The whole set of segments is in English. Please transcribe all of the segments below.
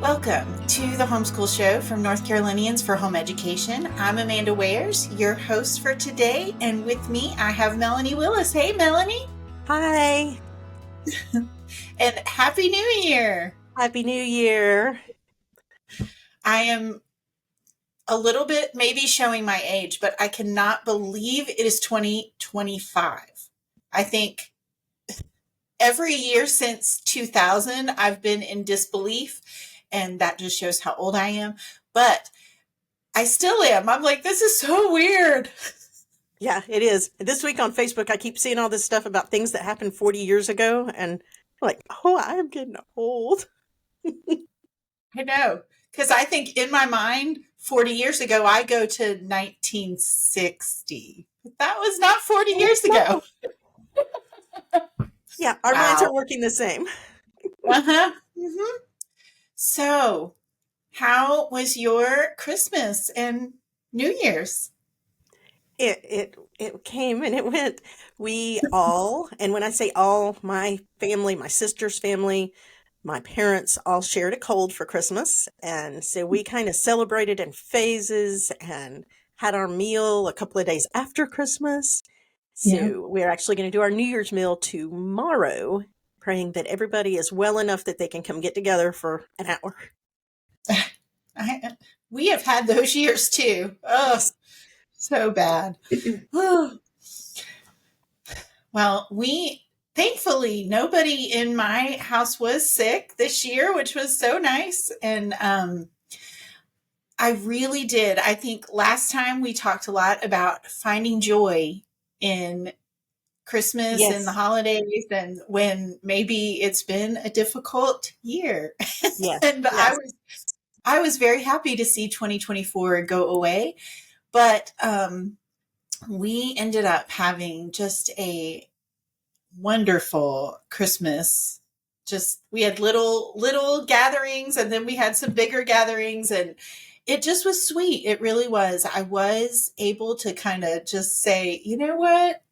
Welcome to the Homeschool Show from North Carolinians for Home Education. I'm Amanda Wayers, your host for today, and with me I have Melanie Willis. Hey, Melanie. Hi. And Happy New Year. Happy New Year. I am a little bit maybe showing my age, but I cannot believe it is 2025. I think every year since 2000, I've been in disbelief, and that just shows how old I am. But I still am. I'm like, this is so weird. Yeah, it is. This week on Facebook, I keep seeing all this stuff about things that happened 40 years ago, and I'm like, oh, I'm getting old. I know. Because I think in my mind, 40 years ago, I go to 1960. That was not 40 years ago. Yeah, our minds are working the same. Uh-huh. Mm-hmm. So, how was your Christmas and New Year's? It came and it went. We all, and when I say all, my family, my sister's family, my parents all shared a cold for Christmas. And so we kind of celebrated in phases and had our meal a couple of days after Christmas. Yeah. So we're actually going to do our New Year's meal tomorrow, praying that everybody is well enough that they can come get together for an hour. We have had those years too. Oh, so bad. Well, thankfully, nobody in my house was sick this year, which was so nice. And I really did. I think last time we talked a lot about finding joy in Christmas and the Yes. holidays, and when maybe it's been a difficult year. Yes. And Yes. I was very happy to see 2024 go away. But we ended up having just a wonderful Christmas. Just we had little gatherings, and then we had some bigger gatherings, and it just was sweet. It really was. I was able to kind of just say, you know what?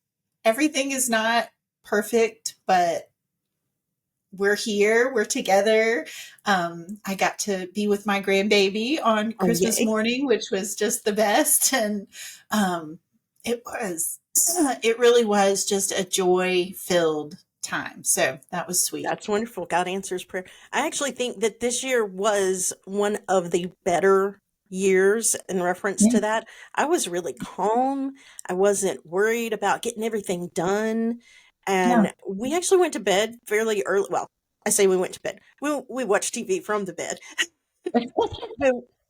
Everything is not perfect, but we're here, we're together. I got to be with my grandbaby on Oh, Christmas yay. morning, which was just the best. And it was, it really was just a joy filled time. So that was sweet. That's wonderful. God answers prayer. I actually think that this year was one of the better years in reference Yeah. to that. I was really calm. I wasn't worried about getting everything done. Yeah. And we actually went to bed fairly early. Well, I say we went to bed. We watched TV from the bed. But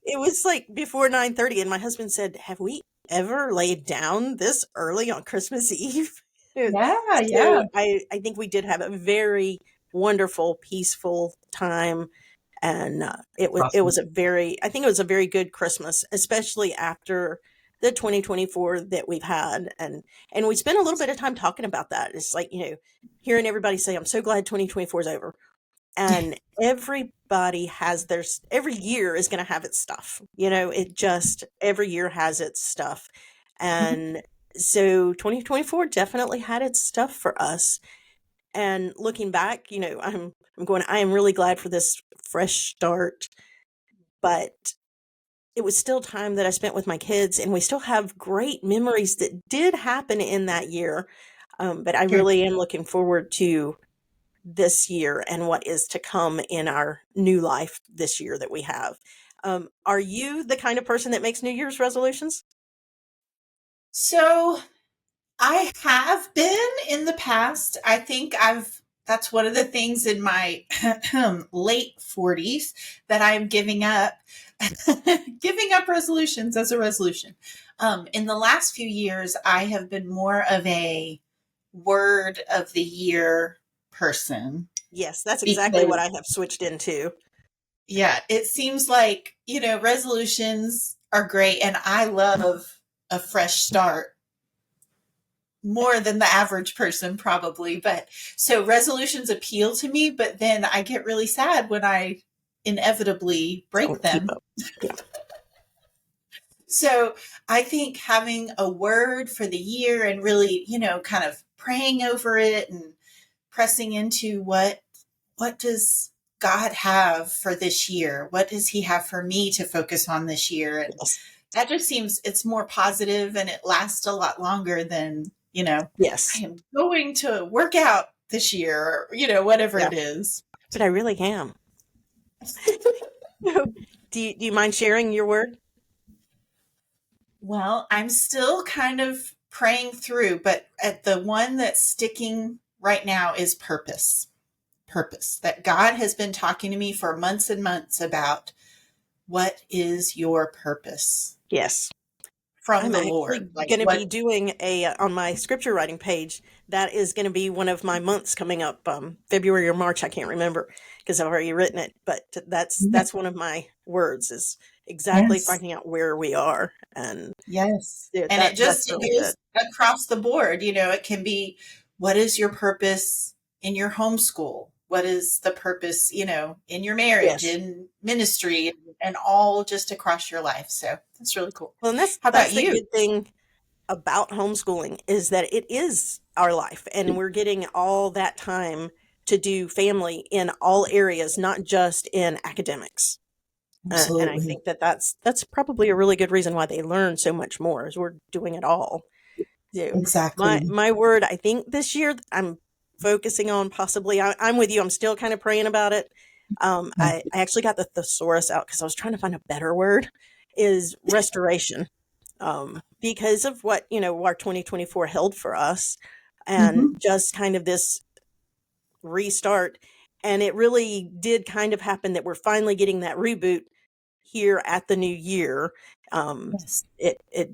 it was like before 9:30, and my husband said, "Have we ever laid down this early on Christmas Eve?" Yeah. Yeah. So I think we did have a very wonderful, peaceful time, and it was Awesome. a very I think it was a very good Christmas, especially after the 2024 that we've had, and we spent a little bit of time talking about that. It's like, hearing everybody say, "I'm so glad 2024 is over." And everybody has every year is going to have its stuff. It just, every year has its stuff. And so 2024 definitely had its stuff for us. And looking back, I am really glad for this fresh start, but it was still time that I spent with my kids, and we still have great memories that did happen in that year. But I Good. really am looking forward to this year and what is to come in our new life this year that we have. Are you the kind of person that makes New Year's resolutions? So I have been in the past. I think that's one of the things in my late 40s that I'm giving up, giving up resolutions as a resolution. In the last few years, I have been more of a word of the year person Yes, that's exactly what because, I have switched into. yeah, it seems like, resolutions are great, and I love a fresh start more than the average person probably. But so resolutions appeal to me, but then I get really sad when I inevitably break Don't keep them. up. Yeah. So I think having a word for the year and really, kind of praying over it and pressing into what does God have for this year? What does he have for me to focus on this year? And Yes. that just seems it's more positive and it lasts a lot longer than, I Yes. am going to work out this year, or, whatever Yeah. it is. But I really am. Do you mind sharing your word? Well, I'm still kind of praying through, but at the one that's sticking right now is purpose. Purpose. That God has been talking to me for months and months about what is your purpose Yes. from I'm the actually Lord? Like going to be what? doing on my scripture writing page. That is going to be one of my months coming up, February or March. I can't remember because I've already written it. But that's one of my words is exactly Yes. finding out where we are, and Yes. yeah, And that's it really good. goes across the board. It can be, what is your purpose in your homeschool? What is the purpose, in your marriage, Yes. in ministry, and all just across your life? So that's really cool. Well, and that's How that's about the you? good thing about homeschooling is that it is our life, and we're getting all that time to do family in all areas, not just in academics. And I Absolutely. think that's probably a really good reason why they learn so much more is we're doing it all. So my Exactly. my word, I think this year I'm focusing on possibly. I'm with you. I'm still kind of praying about it. Yeah. I actually got the thesaurus out because I was trying to find a better word. Is restoration, because of what our 2024 held for us, and Hmm. just kind of this restart. And it really did kind of happen that we're finally getting that reboot here at the new year. Um, Yes. it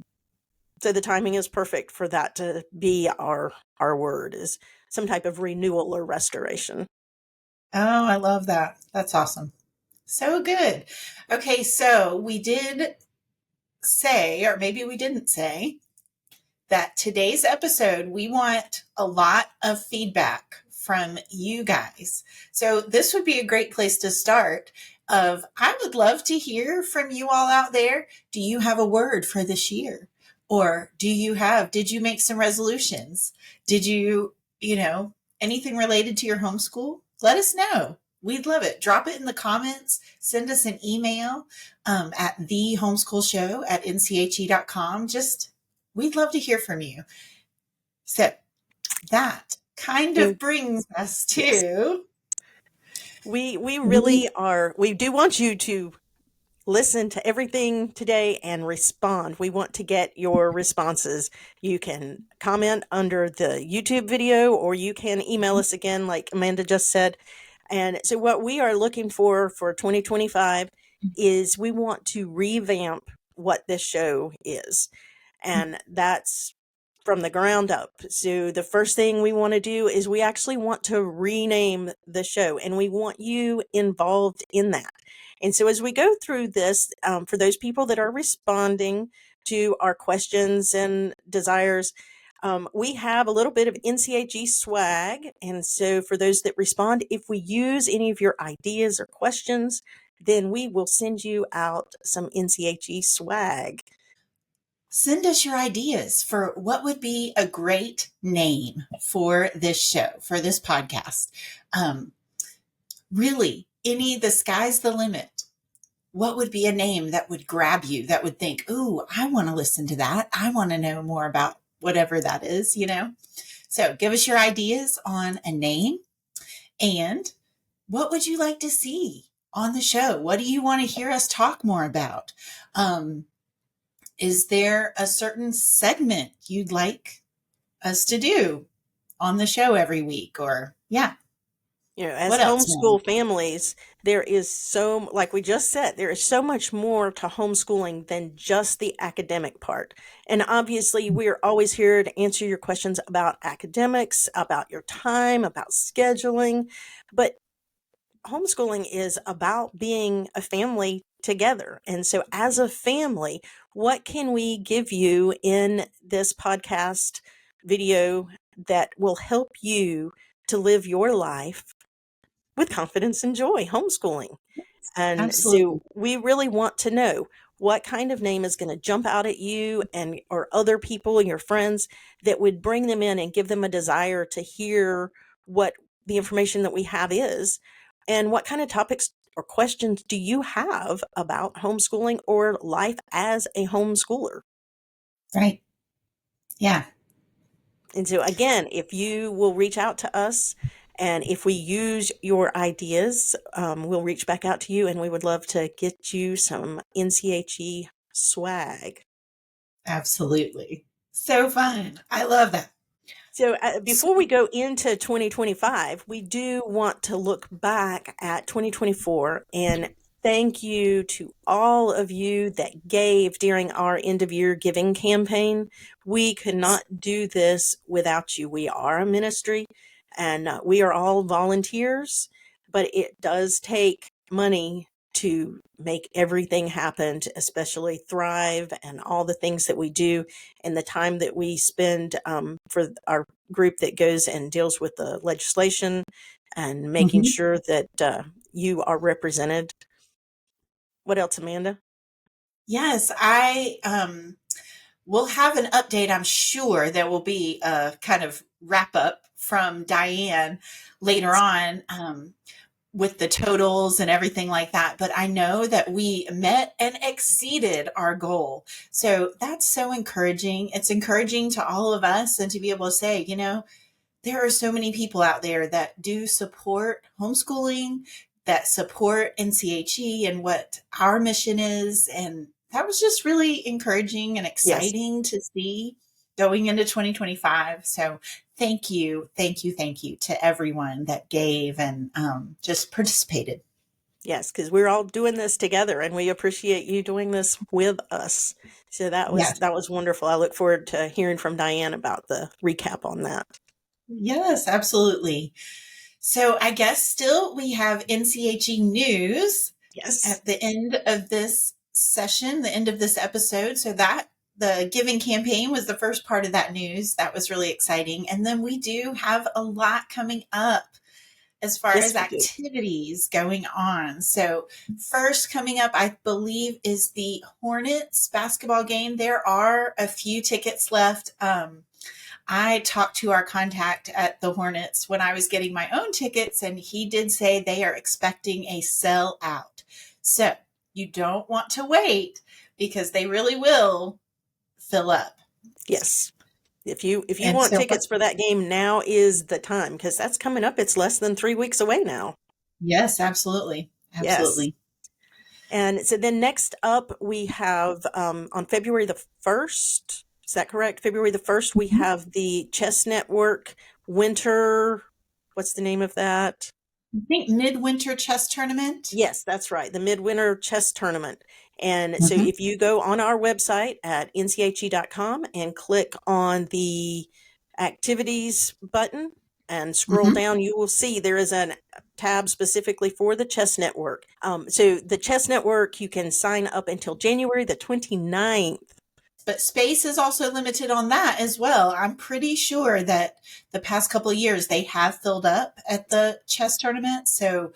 so the timing is perfect for that to be our word is some type of renewal or restoration. Oh, I love that. That's awesome. So good. Okay, so we did say, or maybe we didn't say, that today's episode, we want a lot of feedback from you guys. So this would be a great place to start of I would love to hear from you all out there. Do you have a word for this year? Or did you make some resolutions? Did you, anything related to your homeschool? Let us know. We'd love it. Drop it in the comments. Send us an email at thehomeschoolshow at nche.com. Just we'd love to hear from you. So that kind And of brings us yes, to we we really are. We do want you to listen to everything today and respond. We want to get your responses. You can comment under the YouTube video or you can email us again, like Amanda just said. And so, what we are looking for 2025 is we want to revamp what this show is. And that's from the ground up. So, the first thing we want to do is we actually want to rename the show and we want you involved in that. And so, as we go through this, for those people that are responding to our questions and desires, we have a little bit of NCHE swag. And so, for those that respond, if we use any of your ideas or questions, then we will send you out some NCHE swag. send us your ideas for what would be a great name for this show, for this podcast. Um, really, the sky's the limit. What would be a name that would grab you, that would think, ooh, I want to listen to that. I want to know more about whatever that is? So give us your ideas on a name and what would you like to see on the show? What do you want to hear us talk more about? Um, is there a certain segment you'd like us to do on the show every week? Or, yeah, As what else, Melanie? homeschool families, there is so, like we just said, there is so much more to homeschooling than just the academic part. And obviously, we're always here to answer your questions about academics, about your time, about scheduling. But homeschooling is about being a family together. And so, as a family, what can we give you in this podcast video that will help you to live your life with confidence and joy, homeschooling? And so Absolutely. we really want to know what kind of name is going to jump out at you and or other people and your friends that would bring them in and give them a desire to hear what the information that we have is. And what kind of topics or questions do you have about homeschooling or life as a homeschooler? Right. Yeah. And so, again, if you will reach out to us and if we use your ideas, we'll reach back out to you and we would love to get you some NCHE swag. Absolutely. So fun. I love that. So before we go into 2025, we do want to look back at 2024 and thank you to all of you that gave during our end of year giving campaign. We could not do this without you. We are a ministry and we are all volunteers, but it does take money to make everything happen, to especially thrive and all the things that we do and the time that we spend for our group that goes and deals with the legislation and making Mhm. sure that you are represented. What else, Amanda? Yes, I will have an update. I'm sure there will be a kind of wrap up from Diane later on with the totals and everything like that. But I know that we met and exceeded our goal. So that's so encouraging. It's encouraging to all of us and to be able to say, there are so many people out there that do support homeschooling, that support NCHE and what our mission is. And that was just really encouraging and Yes. exciting to see going into 2025. So thank you, thank you, thank you to everyone that gave and just participated. Yes, because we're all doing this together and we appreciate you doing this with us. So Yes. that was wonderful. I look forward to hearing from Diane about the recap on that. Yes, absolutely. So I guess still we have NCHE news Yes. at the end of this session, the end of this episode. So that the giving campaign was the first part of that news. That was really exciting. And then we do have a lot coming up as far Yes, as we do. activities going on. So first coming up, I believe, is the Hornets basketball game. There are a few tickets left. I talked to our contact at the Hornets when I was getting my own tickets, and he did say they are expecting a sellout. So you don't want to wait because they really will fill up. Yes. If you And want so, tickets for that game, now is the time because that's coming up. It's less than 3 weeks away now. yes, absolutely. Yes. Absolutely. And so then next up, we have on February the 1st, is that correct? February the 1st, we Mhm. have the Chess Network Winter, what's the name of that? I think Midwinter Chess Tournament. Yes, that's right, the Midwinter Chess Tournament. And so Mhm. if you go on our website at nche.com and click on the activities button and scroll Mhm. down, you will see there is a tab specifically for the Chess Network. So the Chess Network, you can sign up until January the 29th. But space is also limited on that as well. I'm pretty sure that the past couple of years they have filled up at the chess tournament. So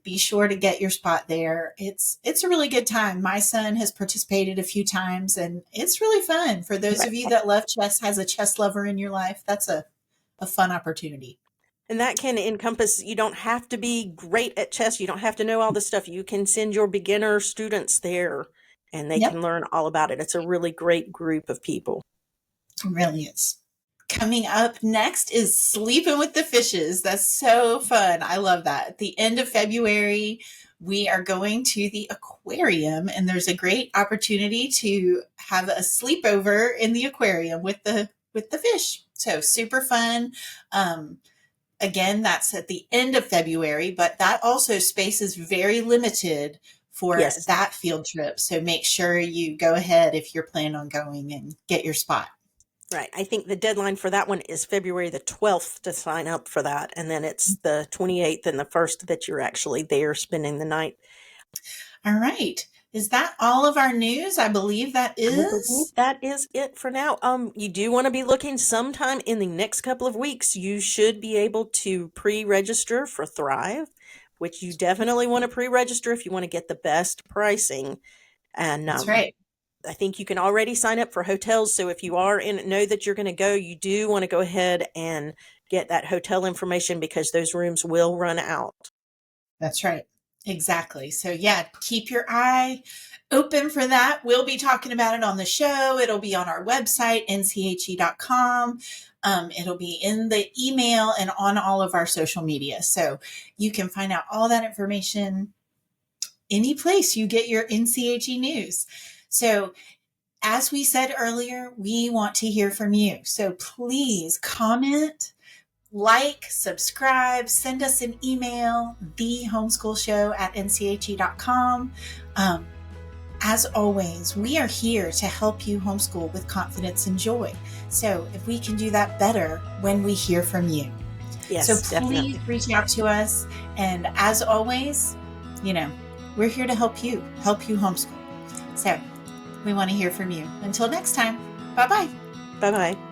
be sure to get your spot there. It's a really good time. My son has participated a few times, and it's really fun. For those of you Right. that love chess, has a chess lover in your life, that's a fun opportunity. And that can encompass, you don't have to be great at chess. You don't have to know all this stuff. You can send your beginner students there and they Yep, can learn all about it. It's a really great group of people. it really is. Coming up next is Sleeping with the Fishes. That's so fun. I love that. At the end of February, we are going to the aquarium, and there's a great opportunity to have a sleepover in the aquarium with the fish. So super fun. Um, Again, that's at the end of February, but that also space is very limited for Yes, that field trip. So make sure you go ahead if you're planning on going and get your spot. right. I think the deadline for that one is February the 12th to sign up for that. And then it's the 28th and the 1st that you're actually there spending the night. All right. Is that all of our news? I believe that I believe is. that is it for now. You do want to be looking sometime in the next couple of weeks. You should be able to pre-register for Thrive, which you definitely want to pre-register if you want to get the best pricing. And That's right. I think you can already sign up for hotels. So if you are in, know that you're going to go, you do want to go ahead and get that hotel information because those rooms will run out. That's right. Exactly. So yeah, keep your eye open for that. We'll be talking about it on the show. It'll be on our website, nche.com. It'll be in the email and on all of our social media. So you can find out all that information any place you get your NCHE news. So as we said earlier, we want to hear from you. So please comment, like, subscribe, send us an email, thehomeschoolshow@nche.com. As always, we are here to help you homeschool with confidence and joy. So if we can do that better when we hear from you. Yes, So please definitely. reach out to us. And as always, we're here to help you homeschool. So we want to hear from you. Until next time, bye-bye. Bye-bye.